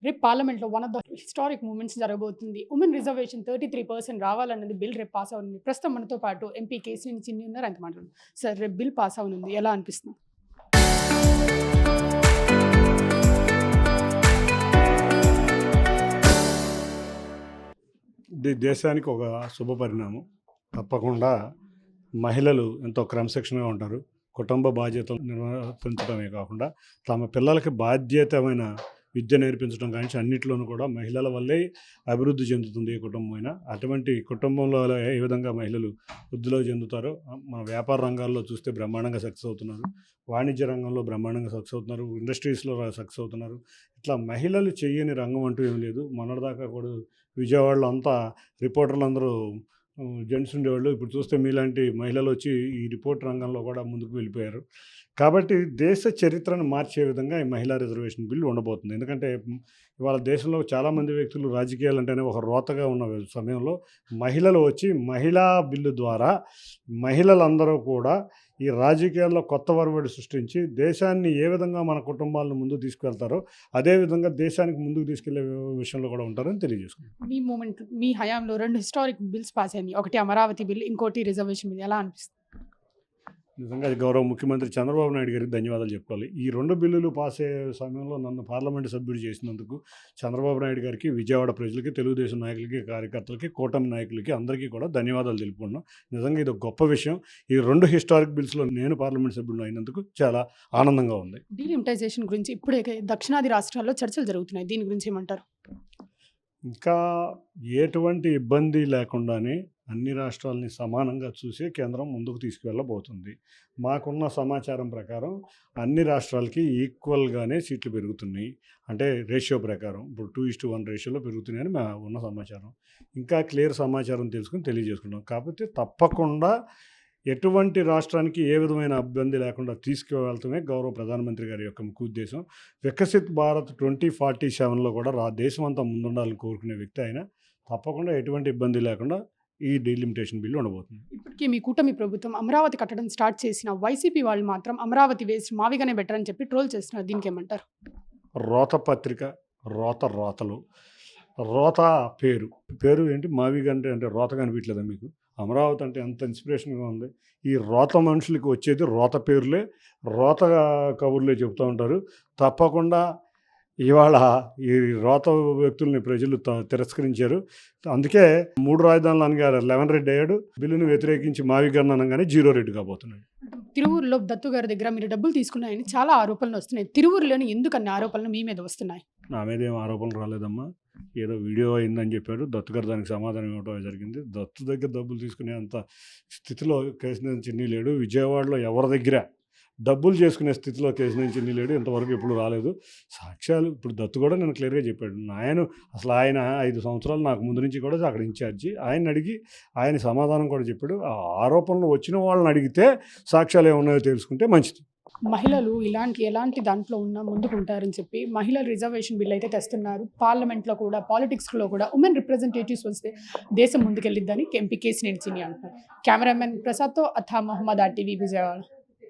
రేపు పార్లమెంట్లో one of the historic moments జరగబోతుంది. ఉమెన్ రిజర్వేషన్ 33% రావాలన్నది బిల్ రేపు పాస్ అవుతుంది. ప్రస్తుతం మనతో పాటు ఎంపీ కేసీఆర్ చిన్ని ఉన్నారు. అంత మాట్లాడు సార్, రేపు బిల్ పాస్ అవుతుంది, ఎలా అనిపిస్తుంది? దేశానికి ఒక శుభ పరిణామం. తప్పకుండా మహిళలు ఎంతో క్రమశిక్షణగా ఉంటారు. కుటుంబ బాధ్యతలు నిర్వర్తించడమే కాకుండా తమ పిల్లలకి బాధ్యతమైన విద్య నేర్పించడం కానీ అన్నింటిలోనూ కూడా మహిళల వల్లే అభివృద్ధి చెందుతుంది ఏ కుటుంబమైనా. అటువంటి కుటుంబంలో ఏ విధంగా మహిళలు వృద్ధిలో చెందుతారో మన వ్యాపార రంగాల్లో చూస్తే బ్రహ్మాండంగా సక్సెస్ అవుతున్నారు, వాణిజ్య రంగంలో బ్రహ్మాండంగా సక్సెస్ అవుతున్నారు, ఇండస్ట్రీస్లో సక్సెస్ అవుతున్నారు. ఇట్లా మహిళలు చెయ్యని రంగం అంటూ ఏం లేదు. మొన్నటిదాకా కూడా విజయవాడలో అంతా రిపోర్టర్లు అందరూ జెంట్స్ ఉండేవాళ్ళు. ఇప్పుడు చూస్తే మీలాంటి మహిళలు వచ్చి ఈ రిపోర్ట్ రంగంలో కూడా ముందుకు వెళ్ళిపోయారు. కాబట్టి దేశ చరిత్రను మార్చే విధంగా ఈ మహిళా రిజర్వేషన్ బిల్లు ఉండబోతుంది. ఎందుకంటే ఇవాళ దేశంలో చాలామంది వ్యక్తులు రాజకీయాలు అంటేనే ఒక రోతగా ఉన్న సమయంలో మహిళలు వచ్చి మహిళా బిల్లు ద్వారా మహిళలందరూ కూడా ఈ రాజకీయాల్లో కొత్త ఒరవడి సృష్టించి దేశాన్ని ఏ విధంగా మన కుటుంబాలను ముందుకు తీసుకువెళ్తారో అదేవిధంగా దేశానికి ముందుకు తీసుకెళ్లే విషయంలో కూడా ఉంటారని తెలియజేసుకుంటాం. మీ మూమెంట్, మీ హయాంలో 2 హిస్టారిక్ బిల్స్ పాస్ అయినాయి. ఒకటి అమరావతి బిల్, ఇంకోటి రిజర్వేషన్ బిల్. ఎలా అనిపిస్తుంది? నిజంగా గౌరవ ముఖ్యమంత్రి చంద్రబాబు నాయుడు గారికి ధన్యవాదాలు చెప్పుకోవాలి. ఈ 2 బిల్లులు పాస్ అయ్యే సమయంలో నన్ను పార్లమెంటు సభ్యుడు చేసినందుకు చంద్రబాబు నాయుడు గారికి, విజయవాడ ప్రజలకి, తెలుగుదేశం నాయకులకి, కార్యకర్తలకి, కూటమి నాయకులకి అందరికీ కూడా ధన్యవాదాలు తెలుపుకున్నాం. నిజంగా ఇది ఒక గొప్ప విషయం. ఈ 2 హిస్టారిక్ బిల్స్లో నేను పార్లమెంట్ సభ్యుడు అయినందుకు చాలా ఆనందంగా ఉంది. డీలిమిటైజేషన్ గురించి ఇప్పుడే దక్షిణాది రాష్ట్రాల్లో చర్చలు జరుగుతున్నాయి. దీని గురించి ఏమంటారు? ఇంకా ఎటువంటి ఇబ్బంది లేకుండానే అన్ని రాష్ట్రాలని సమానంగా చూసే కేంద్రం ముందుకు తీసుకువెళ్ళబోతుంది. మాకున్న సమాచారం ప్రకారం అన్ని రాష్ట్రాలకి ఈక్వల్గానే సీట్లు పెరుగుతున్నాయి. అంటే రేషియో ప్రకారం ఇప్పుడు 2:1 రేషియోలో పెరుగుతున్నాయని మా ఉన్న సమాచారం. ఇంకా క్లియర్ సమాచారం తెలుసుకుని తెలియజేసుకుంటాం. కాకపోతే తప్పకుండా ఎటువంటి రాష్ట్రానికి ఏ విధమైన ఇబ్బంది లేకుండా తీసుకువెళ్తమే గౌరవ ప్రధానమంత్రి గారి యొక్క ముఖ్య ఉద్దేశం. వికసిత్ భారత్ 2047లో కూడా దేశం అంతా ముందుండాలని కోరుకునే వ్యక్తి ఆయన. తప్పకుండా ఎటువంటి ఇబ్బంది లేకుండా ఈ డీలిమిటేషన్ బిల్లు ఉండబోతుంది. ఇప్పటికీ మీ కూటమి ప్రభుత్వం అమరావతి కట్టడం స్టార్ట్ చేసిన వైసీపీ వాళ్ళు మాత్రం అమరావతి వేస్ట్ మావిగానే బెటర్ అని చెప్పి ట్రోల్ చేస్తున్నారు. దీనికి ఏమంటారు? రోత పత్రిక, రోతలు, రోత పేరు ఏంటి? మావిగా అంటే రోత కనిపించలేదా మీకు? అమరావతి అంటే ఎంత ఇన్స్పిరేషన్గా ఉంది. ఈ రోత మనుషులకి వచ్చేది రోత పేర్లే, రోత కబుర్లే చెప్తూ ఉంటారు. తప్పకుండా ఇవాళ ఈ రోత వ్యక్తుల్ని ప్రజలు తిరస్కరించారు. అందుకే 3 రాజధానులు అనగారు 11 రెడ్డి అయ్యాడు. బిల్లును వ్యతిరేకించి మావిగన్ అనగానే 0 రెడ్డి కాబోతున్నాడు. తిరువూరులో దత్తు గారి దగ్గర మీరు డబ్బులు తీసుకున్నాయని చాలా ఆరోపణలు వస్తున్నాయి. తిరువూరులోని ఎందుకు అన్ని ఆరోపణలు మీ మీద వస్తున్నాయి? నా మీద ఏం ఆరోపణలు రాలేదమ్మా. ఏదో వీడియో అయిందని చెప్పాడు. దత్తు గారు దానికి సమాధానం ఇవ్వడం జరిగింది. దత్తు దగ్గర డబ్బులు తీసుకునే అంత స్థితిలో కేశినేని చిన్ని లేడు. విజయవాడలో ఎవరి దగ్గర డబ్బులు చేసుకునే స్థితిలో కేశినేని చిన్ని లేడు. ఇంతవరకు ఎప్పుడు రాలేదు. సాక్ష్యాలు ఇప్పుడు దత్తు కూడా నేను క్లియర్గా చెప్పాడు. ఆయన 5 సంవత్సరాలు నాకు ముందు నుంచి కూడా అక్కడ ఇన్ఛార్జి. ఆయన అడిగి ఆయన సమాధానం కూడా చెప్పాడు. ఆ ఆరోపణలు వచ్చిన వాళ్ళని అడిగితే సాక్ష్యాలు ఏమున్నాయో తెలుసుకుంటే మంచిది. మహిళలు ఎలాంటి దాంట్లో ఉన్నా ముందుకుంటారని చెప్పి మహిళల రిజర్వేషన్ బిల్ అయితే తెస్తున్నారు. పార్లమెంట్లో కూడా, పాలిటిక్స్లో కూడా ఉమెన్ రిప్రజెంటేటివ్స్ వస్తే దేశం ముందుకెళ్ళిద్దని ఎంపీ కేసీఆర్ చిన్ని అంటున్నారు. కెమెరామెన్ ప్రసాద్తో అథా మొహమ్మద్ RTV, విజయవాడ.